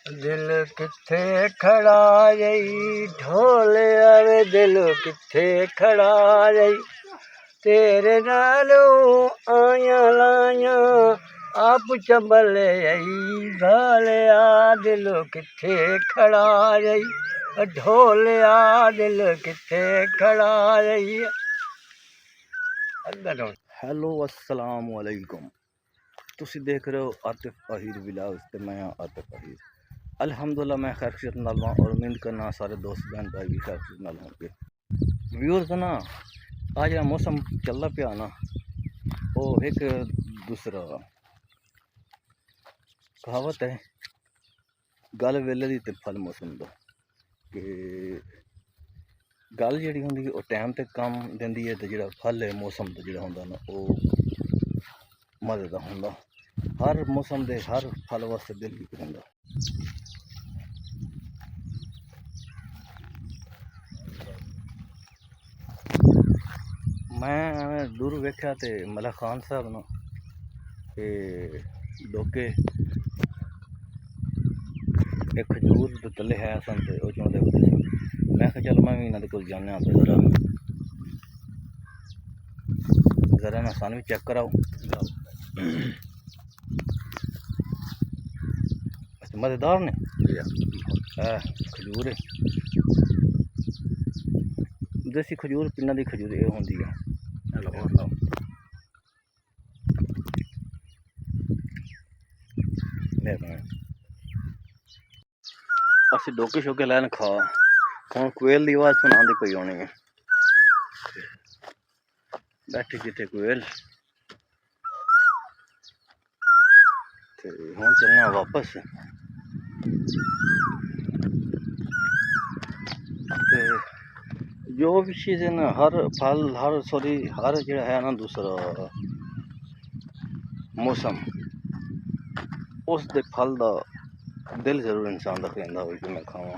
दिल किथे खड़ा रही ढोल आवे दिल किथे खड़ा रही तेरे नालों आया लाया आप चंबले आई ढोलिया दिल किथे खड़ा रही ढोलिया दिल किथे खड़ा रही। हेलो अस्सलाम वालेकुम। तुसी देख रहे हो आतिफ अहीर व्लॉग्स ते मैं आतिफ अहीर। अल्हम्दुलिल्लाह मैं खैरियत नाल हां और उम्मीद करना सारे दोस्त बहन भाई भी खैरियत नाल होंगे। व्यूअर्स ना आज जो मौसम चलदा पिया ना वो एक दूसरा कहावत है गल वेले दी ते फल मौसम दा कि गल जी होंगी वो टाइम ते काम देंदी है तो जो फल है मौसम का जो होंगे ना वो मजे का होंगे। हर मौसम के हर फल वास्ते दिल भी होंगे। मैं दूर वेख्या तो मलिक खान साहब ना डोके एक खजूर तो तले है सन तो चुनते होते सन। मैं चल मैं भी इन्होंने कोल जाने तो जरा ना सन भी चेक कराओ। अच्छा मज़ेदार ने खजूर है देसी खजूर पिंडा की खजूर ये होंगी है। अस डोके शोके लैन खा हूँ कोयल की आवाज़ सुना दी पई होनी है। बैठी कितने कोयल हूँ चलना वापस जो भी चीज़ है ना हर फल हर सॉरी हर जो है ना दूसरा मौसम उस दे फल का दिल जरूर इंसान का कहता हो कि मैं खावा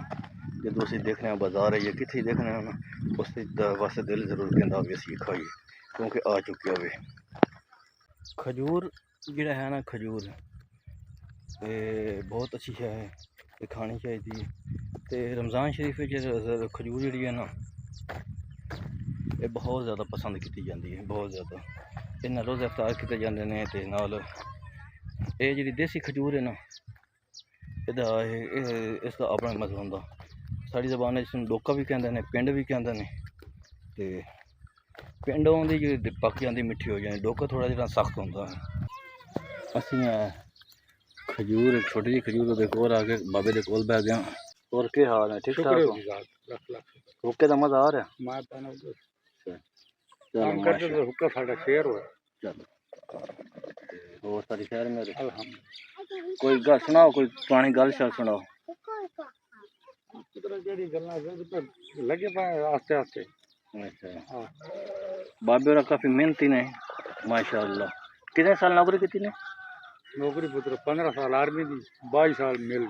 जो असी देखने बाजार है या कितने देखने ना उस वास्ते दिल जरूर कहता हो कि असी खाइए क्योंकि आ चुके हो। खजूर जो है ना खजूर बहुत अच्छी है ये खानी चाहिए। तो रमज़ान शरीफ खजूर जी है ना ये बहुत ज़्यादा पसंद की जाती है बहुत ज़्यादा इन रोज़ अफ्तार किए जाते हैं तो नाल ये जी देसी खजूर है ना इसका अपना मज़ा होंगे। साड़ी ज़बान इसमें डोका भी कहते हैं पिंड भी कहते हैं तो पिंड आँदी जो पक जाती मिठी हो जाती डोका थोड़ा जरा सख्त होंगे। असी खजूर छोटी जी खजूर कोल आके बाबे के कोल बह गया। और क्या हाल है ठीक ठाक हुक्के का मज़ा आ रहा और सारी शहर में कोई गल सुनाओ कोई पुरानी गल शल सुनाओ। लगे आस्ते आस्ते अच्छा बाबे और काफ़ी मेहनती ने माशाअल्लाह। कितने साल नौकरी की ने? नौकरी पुत्र 15 साल आर्मी की 22 साल मिल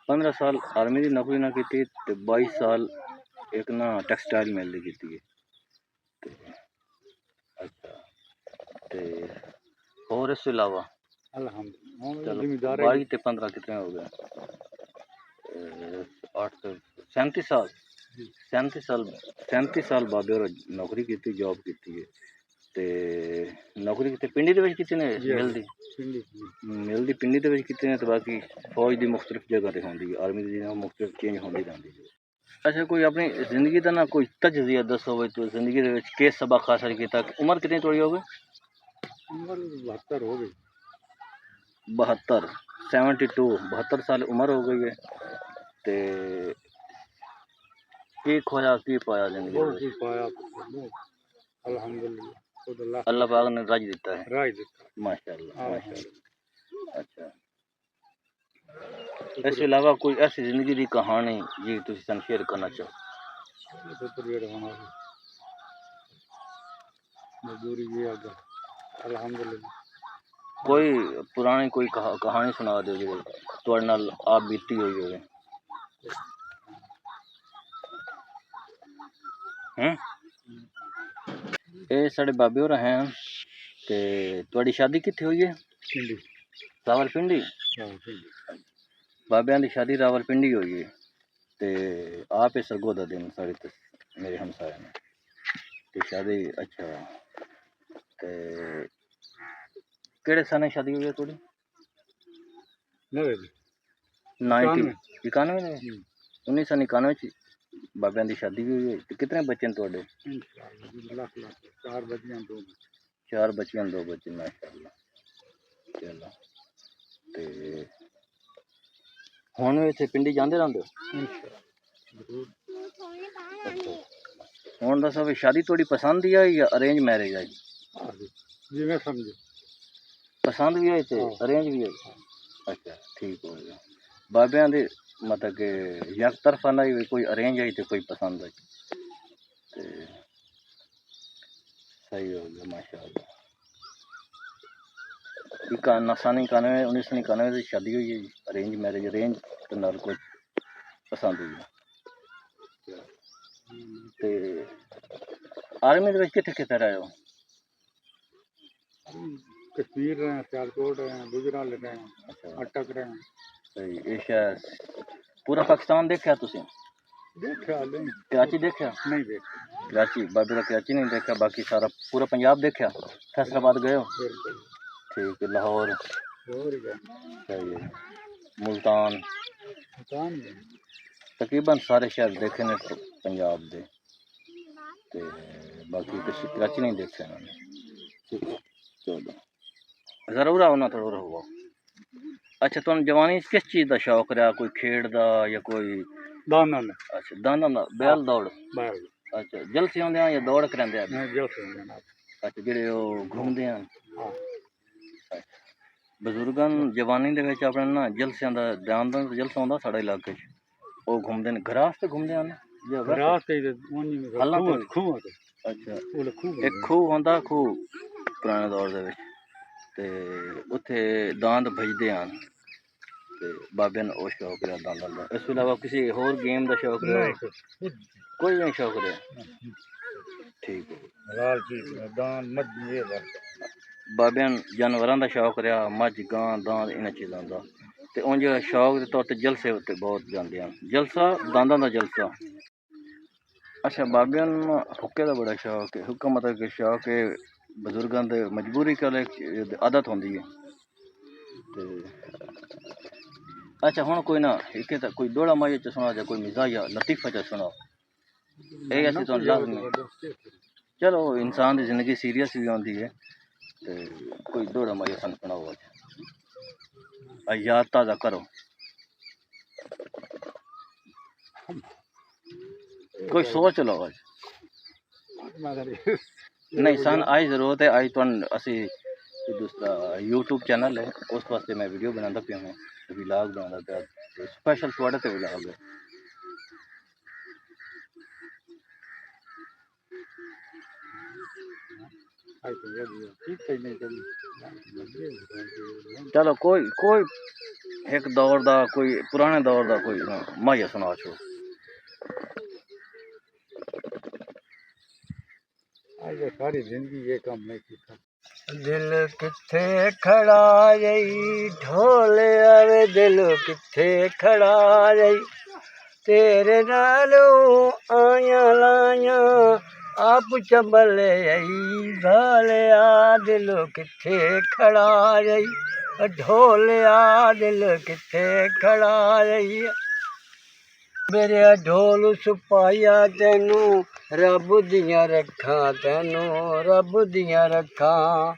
15 साल आर्मी की नौकरी ना की 22 साल एक ना टेक्सटाइल मिल की है। अच्छा तो और इसके अलावा अल्हम्दुलिल्लाह 22 ते 15 कितने हो गए 8 37 साल 37 साल बाबे और नौकरी की जॉब की है। ते नौकरी कितने पिंडी दे विच कितने मिलदी मिलदी पिंडी दे विच कितने तो बाकी फौज की मुख्तलिफ जगह ते होंदी आर्मी दी मुख्तलिफ चेंज होंदी रहंदी है। अच्छा कोई अपनी जिंदगी का ना कोई तजजिया दसो भाई तो जिंदगी दे विच किस सबक हासिल किया। उम्र कितनी थोड़ी हो गई? उम्र 72 हो गई 72 72 साल उम्र हो गई है। ते की खोया की पाया जिंदगी पाया अल्हम्दुलिल्लाह अल्लाह पाक ने राज दिता है माशाअल्लाह माशाअल्लाह। अच्छा इसके अलावा कोई ऐसी जिंदगी की कहानी जी तुम सन शेयर करना चाहो? मजदूरी ये आगे अल्हम्दुलिल्लाह कोई पुरानी कोई कहानी सुना दो जो तुहाडे नाल आप बीती हुई होवे। ये साढ़े बाबे होर हैं ते तुहाडी शादी कित्थे हुई है? पिंडी रावलपिंडी। बाबियां दी शादी रावलपिंडी होई है ते आप ही सरगोदा दिन साढ़े मेरे हमसाया ने ते शादी अच्छा ते केड़े साल शादी हुई है थोड़ी नवे 91 में 1991 बाबियां दी शादी भी हुई है ते कितने बच्चे हैं थोड़े लाख लाख चार बजियां दो 4 बच्चियां 2 बच्चे माशाअल्लाह चलो ते हुण इत्थे पिंडी जांदे रहिंदे हो अच्छा हुण दसो भी शादी थोड़ी पसंद ही आई या अरेंज मैरिज आई जिवें समझो पसंद भी आई ते अरेंज भी आई अच्छा ठीक हो गया बाबियां दे मतलब कि यक तरफा नहीं हुई कोई अरेंज आई तो कोई पसंद आई ते सही हो गया माशाअल्लाह सन 1991 की शादी हुई है जी अरेंज मैरिज अरेंज तो नाल कोई पसंद हुई ते आर्मी दे कित्थे कित्थे रहे हो कश्मीर रहे सियालकोट रहे गुजरात रहे अच्छा अटक रहे सही ये शायद पूरा पाकिस्तान देखा तुसी देखा नहीं कराची देखा नहीं देखा कराची बाबे का कराची नहीं देखा बाकी सारा पूरा पंजाब देखा फैसलाबाद गए हो बिल्कुल ठीक है लाहौर और क्या सही है मुल्तान मकान में तकरीबन सारे शहर देखे ने पंजाब दे ते बाकी कराची नहीं देखे इन्होंने चलो जरूर आओ ना थोड़ा रहो अच्छा तुम जवानी किस चीज़ का शौक रहा कोई खेड दा या कोई दाना ने अच्छा दाना दा बैल दौड़ बाहर अच्छा जलसे आंदे या दौड़ करांदे मैं जो सुनना अच्छा जेह्ड़े ओह् घूमदे हैं हां बजुर्गां जवानी दे विच अपने ना जलसियां दा ध्यान दा जलसा होंदा साढ़े इलाके च ओह् घूमदे न घरास ते घूमदे हैं या वैसे रात ही ओनी में हल्ला ते खूह अच्छा वो खूह एक खूह होंदा खूह पुराने दौर दे विच ते उत्थे दांद भजदे हैं ते बाबे ने ओह् शौक रेहा दांदां दा इस अलावा किसी होर गेम दा शौक रेहा कोई नहीं शौक रेहा ठीक है लाल चीज दान मत ये बाबे जानवरां दा शौक रेहा मझ गां दांद इन्हां चीज़ां दा ते उंज शौक दे तौर ते जलसे उत्ते बहुत जांदे हैं जलसा दांदां दा जलसा अच्छा बाबे हुक्के दा बड़ा शौक है हुक्का मतलब कि शौक है बजुर्गां दे मजबूरी कल आदत होंदी है ते अच्छा हुण कोई ना इक कोई दोड़ा माया च सुना जां कोई मिजाज लतीफा च सुनाओ ये असीं तुहानूं लाजमी चलो इंसान की जिंदगी सीरियस भी होंदी है ते कोई दोड़ा माया सन सुनाओ अज याद ताज़ा करो कोई सोच लो अज नहीं सन आई जरूरत है अज तुहानूं असी दूसरा यूट्यूब चैनल है उस वास्ते मैं वीडियो बनाता पिया हूँ व्लॉग बनाता पिया स्पैशल थोड़े ते व्लॉग है चलो कोई कोई एक दौर दा कोई पुराने दौर दा कोई माया सुना छो आज सारी जिंदगी ये काम नहीं किया दिल किथे खड़ा रही ढोले आवे दिल किथे खड़ा रही तेरे नालों आया लाया आप चंबले आई ढोलिया दिल किथे खड़ा रही ढोलिया दिल किथे खड़ा रही मेरे ढोल सुपाया तेनू रब दियां रखां तेनू रब दियां रखां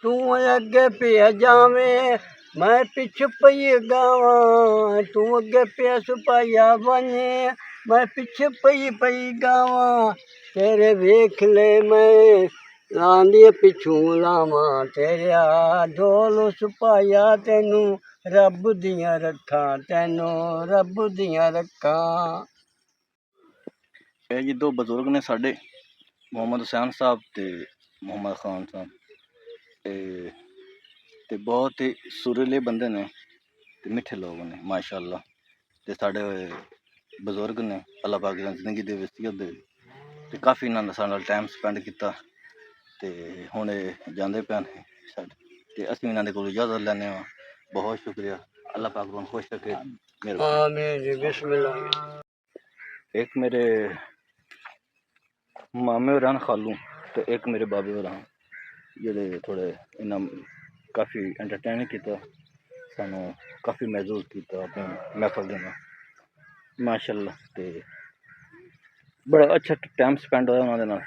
तू अगे पिया जावें मैं पिछ पई गावां तू अगे पिया सुपाया बने मैं पिछ पई गावां तेरे वेख ले मैं लांदी पिछू लावां तेरा ढोल सुपाया तेनू रब दियां रखां तेनू रब दियां रखां ਇਹ ਜੀ ਦੋ ਬਜ਼ੁਰਗ ਨੇ ਸਾਡੇ ਮੁਹੰਮਦ ਹੁਸੈਨ ਸਾਹਿਬ ਤੇ ਮੁਹੰਮਦ ਖਾਨ ਸਾਹਿਬ ਤੇ ਬਹੁਤ ਹੀ ਸੁਰੀਲੇ ਬੰਦੇ ਨੇ ਤੇ ਮਿੱਠੇ ਲੋਕ ਨੇ ਮਾਸ਼ਾਅੱਲਾ ਤੇ ਸਾਡੇ ਬਜ਼ੁਰਗ ਨੇ ਅੱਲਾਹ ਪਾਕ ਦੀ ਜ਼ਿੰਦਗੀ ਦੇ ਵਸੀਅਤ ਦੇ ਤੇ ਕਾਫੀ ਇਹਨਾਂ ਨੇ ਸਾਡੇ ਨਾਲ ਟਾਈਮ ਸਪੈਂਡ ਕੀਤਾ ਤੇ ਹੁਣ ਇਹ ਜਾਂਦੇ ਪਏ ਨੇ ਸਾਡੇ ਤੇ ਅਸੀਂ ਇਹਨਾਂ ਦੇ ਕੋਲ ਇਜਾਜ਼ਤ ਲੈਂਦੇ ਹਾਂ ਬਹੁਤ ਸ਼ੁਕਰੀਆ अल्लाह पाक उन्हें खुश रखे। मेरे आमीन जी बिस्मिल्लाह। एक मेरे मामे और खालू तो एक मेरे बाबे और जेह्ड़े थोड़े इन्ना काफ़ी एंटरटेन किया, सानू काफ़ी महसूस किया अपनी महफल देना माशाअल्लाह। तो बड़ा अच्छा टाइम स्पेंड होया उन्होंने नाल।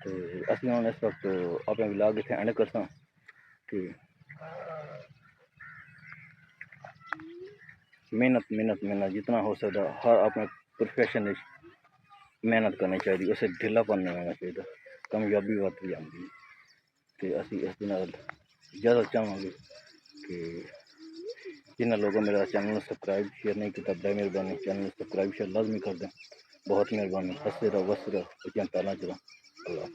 तो असीं हुण इस वक्त अपने व्लॉग इत्थे एंड करसां कि मेहनत मेहनत मेहनत जितना हो सकता हर अपने प्रोफेशन में मेहनत करनी चाहिए, उसे ढिलापन नहीं होना चाहिए, कामयाबी वध जाती है। तो असीं इस नाल ज़्यादा चाहांगे कि जिन्होंने लोगों मेरा चैनल सब्सक्राइब शेयर नहीं किया, बड़ी मेहरबानी चैनल सब्सक्राइब शेयर लाजमी कर दें। बहुत मेहरबानी। हंसते रहो, वसते रहो, पैना चलो। अल्लाह।